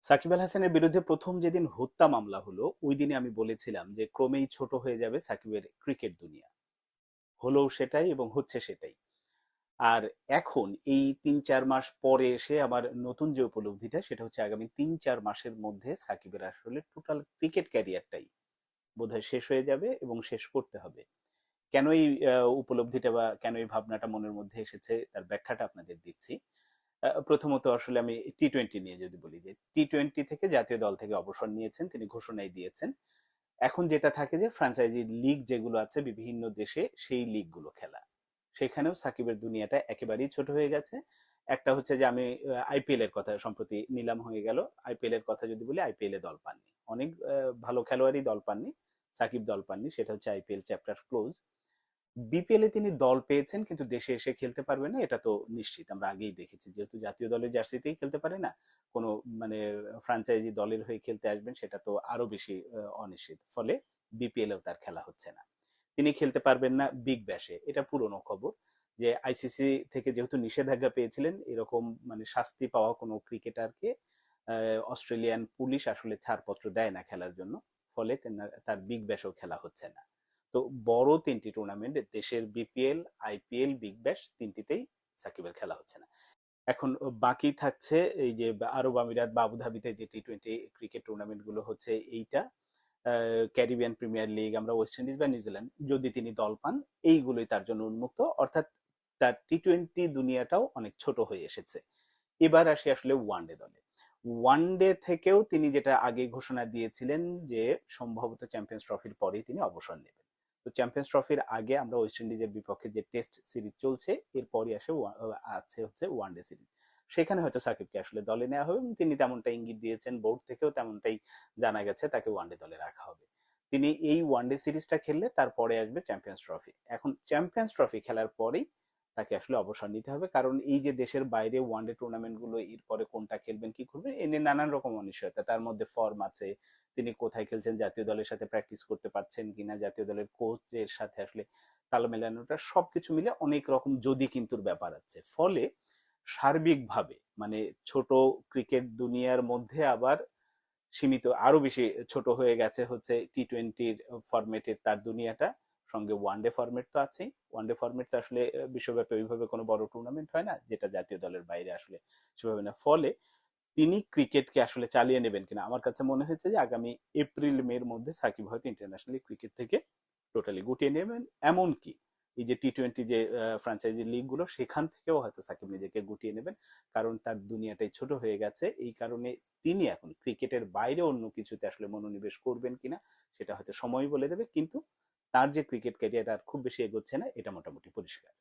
সাকিব আল হাসানের বিরুদ্ধে প্রথম যেদিন হত্যা মামলা হলো ওই দিনে আমি বলেছিলাম যে ক্রমেই ছোট হয়ে যাবে সাকিবের ক্রিকেট দুনিয়া। হলোও সেটাই এবং হচ্ছে সেটাই। আর এখন এই ৩-৪ মাস পরে এসে আবার নতুন যে উপলব্ধিটা সেটা হচ্ছে আগামী ৩-৪ মাসের মধ্যে সাকিবের আসলে টোটাল ক্রিকেট ক্যারিয়ারটাই বোধহয় শেষ হয়ে যাবে এবং শেষ করতে হবে। কেন এই উপলব্ধিটা বা কেন এই ভাবনাটা মনের মধ্যে এসেছে তার ব্যাখ্যাটা আপনাদের দিচ্ছি। প্রথমত আসলে আমি টি-টোয়েন্টি নিয়ে যদি বলি যে টি-টোয়েন্টি থেকে জাতীয় দল থেকে অবসর নিয়েছেন, তিনি ঘোষণাই দিয়েছেন। এখন যেটা থাকে যে ফ্র্যাঞ্চাইজি লিগ যেগুলো আছে বিভিন্ন দেশে সেই লিগগুলো খেলা, সেখানেও সাকিবের দুনিয়াটা একেবারেই ছোট হয়ে গেছে। একটা হচ্ছে যে আমি আইপিএল এর কথা সম্প্রতি নিলাম হয়ে গেল। আইপিএল এর কথা যদি বলি, আইপিএল এ দল পাননি, অনেক ভালো খেলোয়াড়ই দল পাননি, সাকিব দল পাননি, সেটা হচ্ছে আইপিএল চ্যাপ্টার ক্লোজ। বিপিএল এ তিনি দল পেয়েছেন কিন্তু দেশে এসে খেলতে পারবে না, এটা তো নিশ্চিত, আমরা আগেই দেখেছি। যেহেতু জাতীয় দলের জার্সিতেই খেলতে পারে না, কোনো মানে ফ্রাঞ্চাইজি দলের হয়ে খেলতে আসবেন সেটা তো আরো বেশি অনিশ্চিত। ফলে বিপিএল এও তার খেলা হচ্ছে না। তিনি খেলতে পারবেন না বিগ ব্যাশে, এটা পুরনো খবর। যে আইসিসি থেকে যেহেতু নিষেধাজ্ঞা পেয়েছিলেন, এরকম মানে শাস্তি পাওয়া কোনো ক্রিকেটারকে অস্ট্রেলিয়ান পুলিশ আসলে ছাড়পত্র দেয় না খেলার জন্য। ফলে তার বিগ ব্যাশেও খেলা হচ্ছে না। তো বড় তিনটি টুর্নামেন্ট দেশের বিপিএল, আইপিএল, বিগ ব্যাশ, তিনটিতেই সাকিবের খেলা হচ্ছে না। এখন বাকি থাকছে এই যে আরব আমিরাত বা আবুধাবিতে যে টি-টোয়েন্টি ক্রিকেট টুর্নামেন্ট গুলো হচ্ছে এইটা, ক্যারিবিয়ান প্রিমিয়ার লিগ, আমরা ওয়েস্ট ইন্ডিজ বা নিউজিল্যান্ড, যদি তিনি দল পান এইগুলোই তার জন্য উন্মুক্ত। অর্থাৎ তার টি-টোয়েন্টি দুনিয়াটাও অনেক ছোট হয়ে এসেছে। এবার আসি আসলে ওয়ানডে দলে। ওয়ানডে থেকেও তিনি যেটা আগে ঘোষণা দিয়েছিলেন যে সম্ভবত চ্যাম্পিয়ন্স ট্রফির পরেই তিনি অবসর নেবেন। তো চ্যাম্পিয়ন্স ট্রফির আগে আমরা ওয়েস্ট ইন্ডিজের বিপক্ষে যে টেস্ট সিরিজ চলছে এরপরই আছে হচ্ছে ওয়ানডে সিরিজ। সেখানে হয়তো সাকিবকে আসলে দলে নেওয়া হবে এবং তিনি তেমনটা ইঙ্গিত দিয়েছেন, বোর্ড থেকেও তেমনটাই জানা গেছে, তাকে ওয়ানডে দলে রাখা হবে। তিনি এই ওয়ানডে সিরিজটা খেললে তারপরে আসবে চ্যাম্পিয়ন্স ট্রফি। এখন চ্যাম্পিয়ন্স ট্রফি খেলার পরেই তাকে আসলে অবসর নিতে হবে, কারণ এই যে দেশের বাইরে ওয়ানডে টুর্নামেন্ট গুলো এরপরে কোনটা খেলবেন কি করবেন এ নিয়ে নানান রকম অনিশ্চয়তা, তার মধ্যে ফর্ম আছে, তিনি কোথায় খেলছেন, জাতীয় দলের সাথে প্র্যাকটিস করতে পারছেন কিনা, জাতীয় দলের কোচের সাথে আসলে তাল মেলানোটা, সবকিছু মিলে অনেক রকম যদি কিন্তুর ব্যাপার আছে। ফলে সার্বিকভাবে মানে ছোট ক্রিকেট দুনিয়ার মধ্যে আবার সীমিত, আরো বেশি ছোট হয়ে গেছে হচ্ছে টি-টোয়েন্টির ফরম্যাটের তার দুনিয়াটা। সঙ্গে ওয়ানডে ফরম্যাট তো আছেই। ওয়ানডে ফরম্যাট তো আসলে বিশ্বব্যাপী ওইভাবে কোনো বড় টুর্নামেন্ট হয় না, যেটা জাতীয় দলের বাইরে আসলে সেভাবে না। ফলে তিনি ক্রিকেটকে আসলে চালিয়ে নেবেন কিনা, আমার কাছে মনে হয়েছে যে আগামী এপ্রিল মের মধ্যে সাকিব হয়তো ইন্টারন্যাশনালি ক্রিকেট থেকে টোটালি গুটিয়ে নেবেন। এমনকি এই যে টি-টোয়েন্টি যে ফ্রাঞ্চাইজি লিগ গুলো সেখান থেকেও হয়তো সাকিব নিজেকে গুটিয়ে নেবেন, কারণ তার দুনিয়াটাই ছোট হয়ে গেছে। এই কারণে তিনি এখন ক্রিকেটের বাইরে অন্য কিছুতে আসলে মনোনিবেশ করবেন কিনা সেটা হয়তো সময় বলে দেবে, কিন্তু তার যে ক্রিকেট ক্যারিয়ার আর খুব বেশি এগোচ্ছে না, এটা মোটামুটি পরিষ্কার।